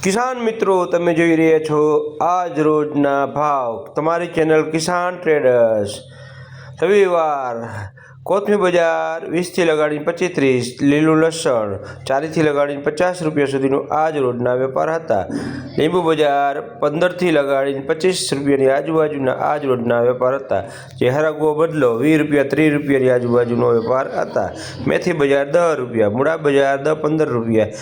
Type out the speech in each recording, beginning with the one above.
કિસાન મિત્રો, તમે જોઈ રહ્યા છો આજ રોજના ભાવ તમારી ચેનલ કિસાન ટ્રેડર્સ। રવિવાર કોથમી બજાર 20થી લગાડીને 25-30, લીલું લસણ 40થી લગાડીને 50 રૂપિયા સુધીનું આજ રોજના વેપાર હતા। લીંબુ બજાર 15થી લગાડીને 25 રૂપિયાની આજુબાજુના આજ રોજના વેપાર હતા। જે હરાગુઓ બદલો 20 રૂપિયા 30 રૂપિયાની આજુબાજુનો વેપાર હતા। મેથી બજાર 10 રૂપિયા, મૂળા બજાર 10-15 રૂપિયા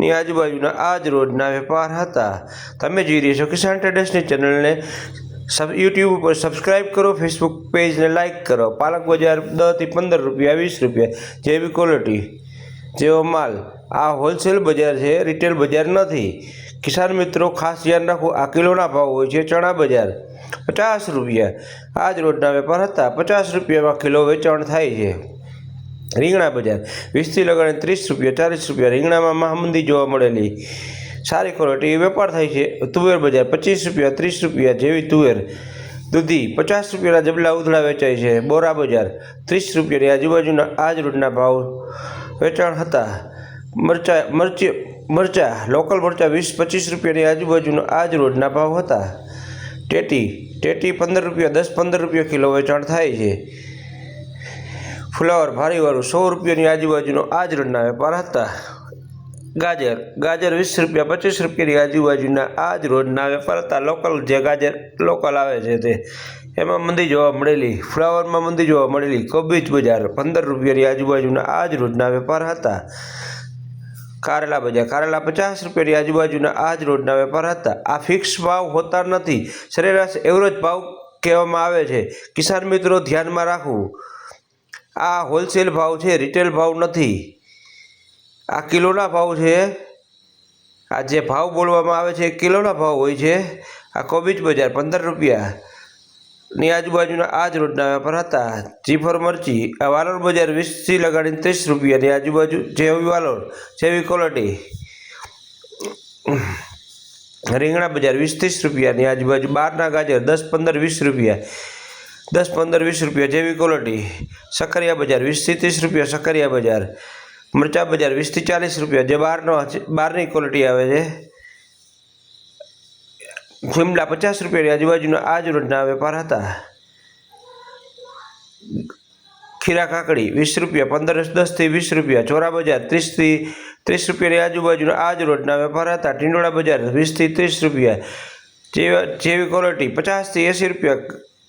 ની આજુબાજુના આજ રોજના વેપાર હતા। તમે જોઈ રહ્યા છો કિસાન ટ્રેડર્સની ચેનલને યુટ્યુબ ઉપર સબસ્ક્રાઇબ કરો, ફેસબુક પેજને લાઇક કરો। પાલક બજાર 10 થી 15 રૂપિયા, 20 રૂપિયા જેવી ક્વોલિટી જેવો માલ। આ હોલસેલ બજાર છે, રિટેલ બજાર નથી। કિસાન મિત્રો ખાસ ધ્યાન રાખો, આ કિલોના ભાવ હોય છે। ચણા બજાર 50 રૂપિયા આજ રોજના વેપાર હતા। 50 રૂપિયામાં કિલો વેચાણ થાય છે। રીંગણા બજાર 20થી લગાડીને 30 રૂપિયા, 40 રૂપિયા રીંગણામાં મહામંદી જોવા મળેલી સારી ક્વોલિટી વેપાર થાય છે। તુવેર બજાર 25 રૂપિયા, 30 રૂપિયા જેવી તુવેર। દૂધી 50 રૂપિયાના જબલા ઉધડા વેચાય છે। બોરા બજાર 30 રૂપિયાની આજુબાજુના આજ રોજના ભાવ વેચાણ હતા। મરચા લોકલ મરચા 20-25 રૂપિયાની આજુબાજુના આજ રોજના ભાવ હતા। ટેટી 15 રૂપિયા, 10-15 રૂપિયા કિલો વેચાણ થાય છે। ફુલાવર ભારીવાળું 100 રૂપિયાની આજુબાજુનો આજ રોજના વેપાર હતા। ગાજર 20 રૂપિયા, 25 રૂપિયાની આજુબાજુના આજ રોજના વેપાર હતા। લોકલ જે ગાજર લોકલ આવે છે તે એમાં મંદી જોવા મળેલી, ફ્લાવરમાં મંદી જોવા મળેલી। કોબીજ બજાર 15 રૂપિયાની આજુબાજુના આજ રોજના વેપાર હતા। કારેલા બજાર 50 રૂપિયાની આજુબાજુના આજ રોજના વેપાર હતા। આ ફિક્સ ભાવ હોતા નથી, સરેરાશ એવરેજ ભાવ કહેવામાં આવે છે। કિસાન મિત્રો ધ્યાનમાં રાખવું, આ હોલસેલ ભાવ છે, રિટેલ ભાવ નથી। આ કિલોના ભાવ છે। આ જે ભાવ બોલવામાં આવે છે એ કિલોના ભાવ હોય છે। આ કોબીજ બજાર 15 રૂપિયાની આજુબાજુના આજ રોજના વેપાર હતા। જીફર મરચી આ વાલોર બજાર 20થી લગાડીને 30 રૂપિયાની આજુબાજુ જેવી વાલોર જેવી ક્વોલિટી। રીંગણા બજાર 20-30 રૂપિયાની આજુબાજુ। બહારના ગાજર 10-15-20 રૂપિયા, 10-15-20 રૂપિયા જેવી ક્વોલિટી। સકરિયા બજાર 20થી 30 રૂપિયા સકરિયા બજાર। મરચા બજાર 20થી 40 રૂપિયા જે બહારની ક્વોલિટી આવે છે। શિમલા 50 રૂપિયાની આજુબાજુના આજ રોજના વેપાર હતા। ખીરા કાકડી 20 રૂપિયા, 10થી 20 રૂપિયા। ચોરા બજાર 30થી 30 રૂપિયાની આજુબાજુના આજ રોજના વેપાર હતા। ટીંડોળા બજાર 20થી 30 રૂપિયા જેવી ક્વોલિટી। 50થી 80 રૂપિયા,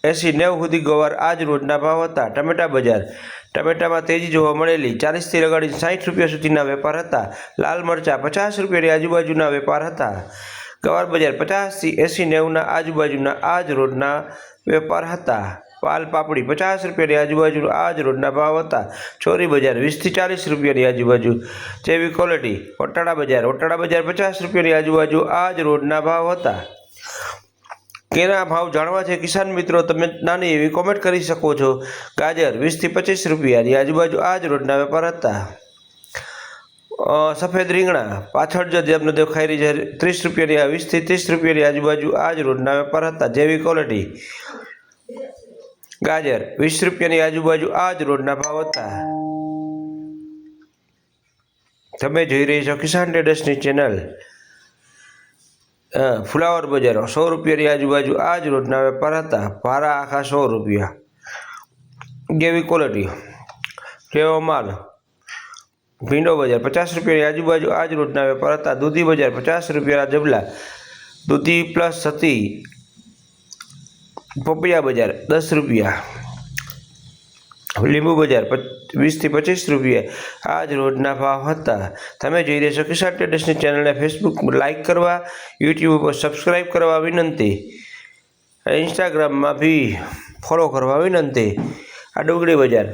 80-90 સુધી ગવાર આજ રોજના ભાવ હતા। ટમેટા બજાર ટમેટામાં તેજી જોવા મળેલી, 40થી લગાડીને 60 રૂપિયા સુધીના વેપાર હતા। લાલ મરચા 50 રૂપિયાની આજુબાજુના વેપાર હતા। ગવાર બજાર 50થી 80-90ના આજુબાજુના આજ રોજના વેપાર હતા। વાલ પાપડી 50 રૂપિયાની આજુબાજુ આજ રોજના ભાવ હતા। ચોરી બજાર 20થી 40 રૂપિયાની આજુબાજુ જેવી ક્વોલિટી। વટાણા બજાર 50 રૂપિયાની આજુબાજુ આજ રોજના ભાવ હતા। કેના ભાવ જાણવા છે કિસાન મિત્રો, તમે નાની એવી કોમેન્ટ કરી શકો છો। ગાજર 20થી 25 રૂપિયાની આજુબાજુ આજ રોજના વેપાર હતા। સફેદ રીંગણા પાછળ જે તમને દેખાઈ રહી છે 30 રૂપિયાની, 20થી 30 રૂપિયાની આજુબાજુ આજ રોજના વેપાર હતા જેવી ક્વોલિટી। ગાજર 20 રૂપિયાની આજુબાજુ આજ રોજના ભાવ હતા। તમે જોઈ રહી છો કિસાન ટ્રેડર્સની ચેનલ। ફુલાવર બજાર 100 રૂપિયાની આજુબાજુ આજ રોજના વેપાર હતા। ભારા આખા 100 રૂપિયા જેવી ક્વોલિટી જેવો માલ। ભીંડો બજાર 50 રૂપિયાની આજુબાજુ આજ રોજના વેપાર હતા। દૂધી બજાર 50 રૂપિયાના જબલા, દૂધી પ્લસ હતી। પપૈયા બજાર 10 રૂપિયા। લીંબુ બજાર 20થી 25 રૂપિયા આજ રોજના ભાવ હતા। તમે જોઈ રહ્યા છો કિસાન ટ્રેડર્સની ચેનલને ફેસબુક લાઇક કરવા, યુટ્યુબ ઉપર સબસ્ક્રાઇબ કરવા વિનંતી, ઇન્સ્ટાગ્રામમાં બી ફોલો કરવા વિનંતી। આ ડુંગળી બજાર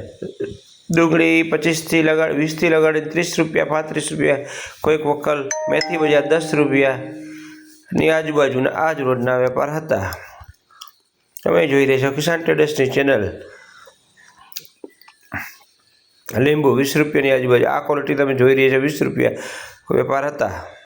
20થી લગાડીને 30 રૂપિયા, 35 રૂપિયા કોઈક વકલ। મેથી બજાર 10 રૂપિયાની આજુબાજુના આજ રોજના વેપાર હતા। તમે જોઈ રહ્યા છો કિસાન ટ્રેડર્સની ચેનલ। લીંબુ 20 રૂપિયાની આજુબાજુ આ ક્વોલિટી તમે જોઈ રહ્યા છો, 20 રૂપિયા વેપાર હતા।